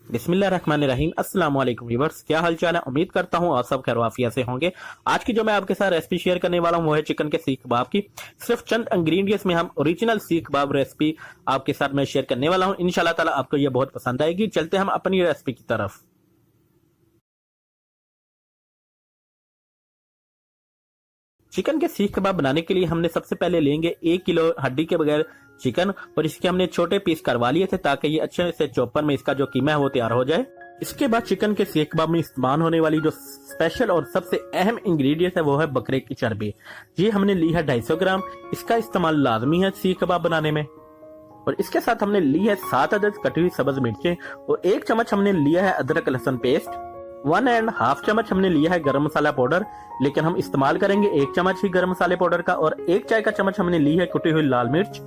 बिस्मिल्लाहिर्रहमानिर्रहीम। अस्सलाम वालेकुम व्यूअर्स, क्या हाल चाल है। उम्मीद करता हूँ आप सब खैर से होंगे। आज की जो मैं आपके साथ रेसिपी शेयर करने वाला हूँ वो है चिकन के सीख कबाब की। सिर्फ चंद इंग्रेडिएंट्स में हम ओरिजिनल सीख कबाब रेसिपी आपके साथ मैं शेयर करने वाला हूँ। इंशाल्लाह ताला आपको ये बहुत पसंद आएगी। चलते हम अपनी रेसिपी की तरफ। चिकन के सीख कबाब बनाने के लिए हमने सबसे पहले लेंगे 1 किलो हड्डी के बगैर चिकन और इसके हमने छोटे पीस करवा लिए थे ताकि ये अच्छे से चॉपर में इसका जो कीमा है वो तैयार हो जाए। इसके बाद चिकन के सीख कबाब में इस्तेमाल होने वाली जो स्पेशल और सबसे अहम इंग्रेडिएंट है वो है बकरे की चर्बी। ये हमने ली है 250 ग्राम। इसका इस्तेमाल लाजमी है सीख कबाब बनाने में। और इसके साथ हमने ली है 7 अदद कटी हुई सब्ज मिर्चें और 1 चम्मच हमने लिया है अदरक लहसुन पेस्ट। 1.5 चम्मच हमने लिया है गरम मसाला पाउडर, लेकिन हम इस्तेमाल करेंगे 1 चम्मच ही गरम मसाले पाउडर का। और 1 चाय का चम्मच हमने ली है कुटी हुई लाल मिर्च।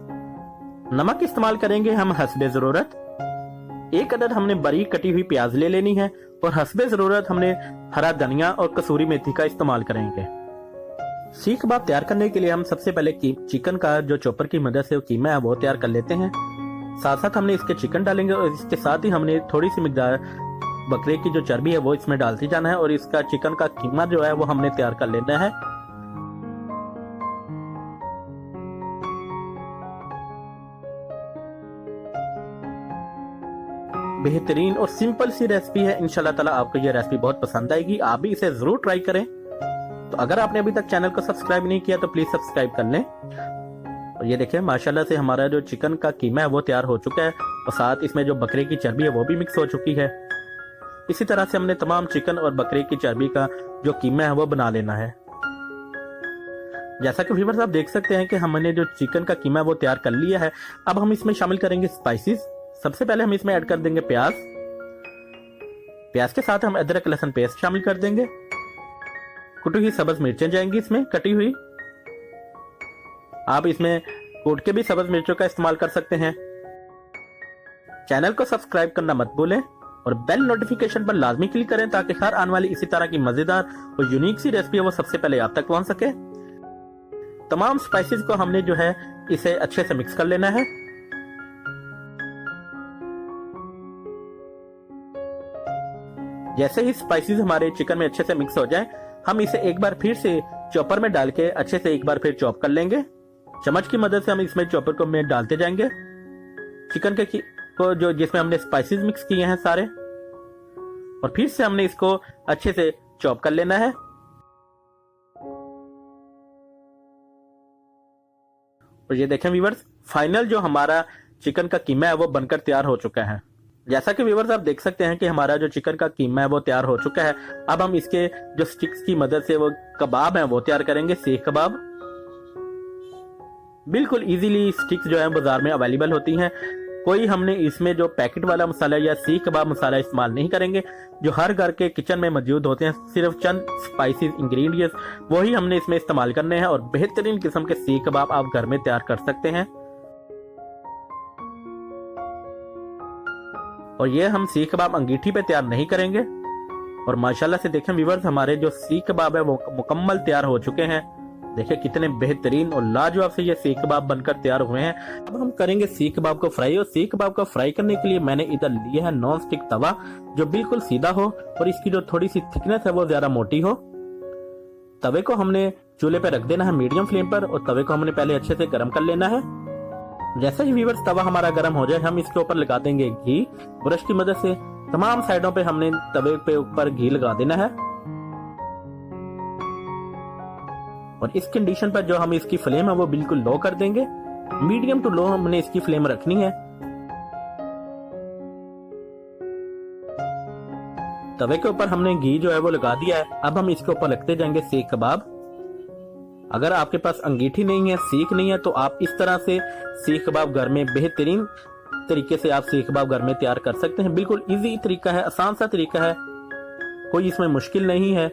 नमक इस्तेमाल करेंगे हम हस्बे जरूरत। 1 अदद हमने बारीक कटी हुई प्याज ले लेनी है और हस्बे जरूरत हमने हरा धनिया और कसूरी मेथी का इस्तेमाल करेंगे। सीख कबाब तैयार करने के लिए हम सबसे पहले चिकन का जो चॉपर की मदद से कीमा है वो तैयार कर लेते हैं। साथ साथ हमने इसके चिकन डालेंगे और इसके साथ ही हमने थोड़ी सी मिकदार बकरे की जो चर्बी है वो इसमें डालती जाना है और इसका चिकन का कीमा जो है वो हमने तैयार कर लेना है। बेहतरीन और सिंपल सी रेसिपी है। इंशाल्लाह ताला आपको ये रेसिपी बहुत पसंद आएगी। आप भी इसे जरूर ट्राई करें। तो अगर आपने अभी तक चैनल को सब्सक्राइब नहीं किया तो प्लीज सब्सक्राइब कर लें। और ये देखिए माशाल्लाह से हमारा जो चिकन का कीमा है वो तैयार हो चुका है और साथ इसमें जो बकरे की चर्बी है वो भी मिक्स हो चुकी है। इसी तरह से हमने तमाम चिकन और बकरे की चर्बी का जो कीमा है वो बना लेना है। जैसा कि व्यूअर्स आप देख सकते हैं कि हमने जो चिकन का कीमा वो तैयार कर लिया है। अब हम इसमें शामिल करेंगे स्पाइसेस। सबसे पहले हम इसमें ऐड कर देंगे प्याज। प्याज के साथ हम अदरक लहसुन पेस्ट शामिल कर देंगे। कुटी हुई सब्ज मिर्चें जाएंगी इसमें कटी हुई। आप इसमें कूट के भी सब्ज मिर्चों का इस्तेमाल कर सकते हैं। चैनल को सब्सक्राइब करना मत भूलें और बेल नोटिफिकेशन पर लाजमी क्लिक करें ताकि हर आने वाली इसी तरह की मजेदार और यूनिक सी रेसिपी है वो सबसे पहले आप तक पहुंच सके। तमाम स्पाइसेस को हमने जो है इसे अच्छे से मिक्स कर लेना है। जैसे ही स्पाइसेस हमारे चिकन में अच्छे से मिक्स हो जाए हम इसे एक बार फिर से चॉपर में डाल के अच्छे से एक बार फिर चॉप कर लेंगे। चम्मच की मदद से हम इसमें चॉपर को में डालते जाएंगे चिकन के को जो जिसमें हमने स्पाइसेस मिक्स किए हैं सारे, और फिर से हमने इसको अच्छे से चॉप कर लेना है। और ये देखें व्यूअर्स, फाइनल जो हमारा चिकन का कीमा है वो बनकर तैयार हो चुका है। जैसा कि व्यूअर्स आप देख सकते हैं कि हमारा जो चिकन का कीमा है वो तैयार हो चुका है। अब हम इसके जो स्टिक्स की मदद से वो कबाब है वो तैयार करेंगे, सीख कबाब। बिल्कुल इजीली स्टिक्स जो है बाजार में अवेलेबल होती हैं। कोई हमने इसमें जो पैकेट वाला मसाला या सीख कबाब मसाला इस्तेमाल नहीं करेंगे जो हर घर के किचन में मौजूद होते हैं। सिर्फ चंद स्पाइसेस इंग्रेडिएंट्स वही हमने इसमें इस्तेमाल करने हैं और बेहतरीन किस्म के सीख कबाब आप घर में तैयार कर सकते हैं। और ये हम सीख कबाब अंगीठी पे तैयार नहीं करेंगे। और माशाल्लाह से देखें व्यूअर्स, हमारे जो सीख कबाब है वो मुकम्मल तैयार हो चुके हैं। देखिए कितने बेहतरीन और लाजवाब से ये सीख कबाब बनकर तैयार हुए हैं। अब हम करेंगे सीख कबाब को फ्राई। और सीख कबाब को फ्राई करने के लिए मैंने इधर लिया है नॉन स्टिक तवा जो बिल्कुल सीधा हो और इसकी जो थोड़ी सी थिकनेस है वो ज्यादा मोटी हो। तवे को हमने चूल्हे पे रख देना है मीडियम फ्लेम पर और तवे को हमने पहले अच्छे से गर्म कर लेना है। जैसे ही व्यूअर्स तवा हमारा गर्म हो जाए हम इसके ऊपर लगा देंगे घी। ब्रश की मदद से तमाम साइडों पे हमने तवे पे ऊपर घी लगा देना है। और इस कंडीशन पर जो हम इसकी फ्लेम है वो बिल्कुल लो कर देंगे। मीडियम टू लो हमने इसकी फ्लेम रखनी है। तवे के ऊपर हमने घी जो है वो लगा दिया है। अब हम इसके ऊपर रखते जाएंगे सीख कबाब। अगर आपके पास अंगीठी नहीं है, सीख नहीं है, तो आप इस तरह से सीख कबाब घर में बेहतरीन तरीके से आप सीख कबाब घर में तैयार कर सकते हैं। बिल्कुल इजी तरीका है, आसान सा तरीका है, कोई इसमें मुश्किल नहीं है।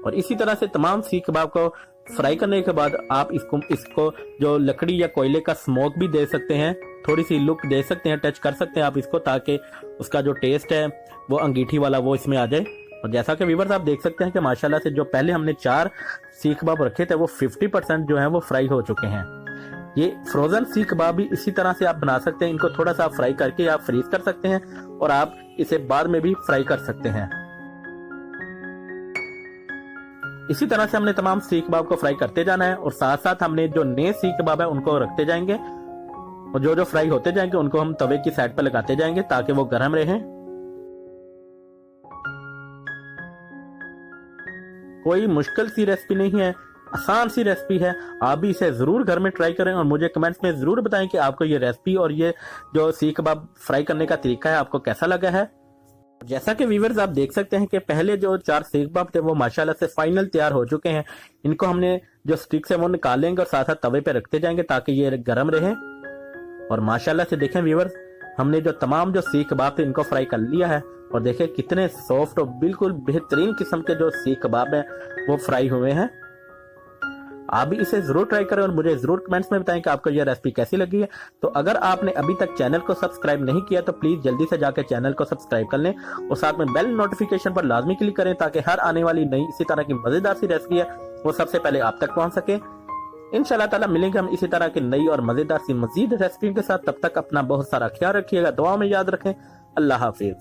और इसी तरह से तमाम सीख कबाब को फ्राई करने के बाद आप इसको जो लकड़ी या कोयले का स्मोक भी दे सकते हैं, थोड़ी सी लुक दे सकते हैं, टच कर सकते हैं आप इसको, ताकि उसका जो टेस्ट है वो अंगीठी वाला वो इसमें आ जाए। और जैसा कि व्यूअर्स आप देख सकते हैं कि माशाल्लाह से जो पहले हमने 4 सीख कबाब रखे थे वो 50% जो है वो फ्राई हो चुके हैं। ये फ्रोजन सीख कबाब भी इसी तरह से आप बना सकते हैं। इनको थोड़ा सा फ्राई करके आप फ्रीज कर सकते हैं और आप इसे बाद में भी फ्राई कर सकते हैं। इसी तरह से हमने तमाम सीख कबाब को फ्राई करते जाना है और साथ साथ हमने जो नए सीख कबाब है उनको रखते जाएंगे और जो जो फ्राई होते जाएंगे उनको हम तवे की साइड पर लगाते जाएंगे ताकि वो गर्म रहे। कोई मुश्किल सी रेसिपी नहीं है, आसान सी रेसिपी है। आप भी इसे जरूर घर में ट्राई करें और मुझे कमेंट्स में जरूर बताएं कि आपको ये रेसिपी और ये जो सीख कबाब फ्राई करने का तरीका है आपको कैसा लगा है। जैसा कि व्यूअर्स आप देख सकते हैं कि पहले जो 4 सीख कबाब थे वो माशाल्लाह से फाइनल तैयार हो चुके हैं। इनको हमने जो स्टिक से वो निकाल लेंगे और साथ साथ तवे पे रखते जाएंगे ताकि ये गर्म रहे। और माशाल्लाह से देखें व्यूअर्स, हमने जो तमाम जो सीख कबाब थे इनको फ्राई कर लिया है और देखें कितने सॉफ्ट और बिल्कुल बेहतरीन किस्म के जो सीख कबाब है वो फ्राई हुए हैं। आप भी इसे जरूर ट्राई करें और मुझे जरूर कमेंट्स में बताएं कि आपको यह रेसिपी कैसी लगी है। तो अगर आपने अभी तक चैनल को सब्सक्राइब नहीं किया तो प्लीज जल्दी से जाकर चैनल को सब्सक्राइब कर लें और साथ में बेल नोटिफिकेशन पर लाजमी क्लिक करें ताकि हर आने वाली नई इसी तरह की मजेदार सी रेसिपी है वो सबसे पहले आप तक पहुंच सके। इंशाल्लाह ताला मिलेंगे हम इसी तरह की नई और मजेदार सी मजीद रेसिपी के साथ। तब तक अपना बहुत सारा ख्याल रखिएगा, दुआ में याद रखें। अल्लाह हाफिज।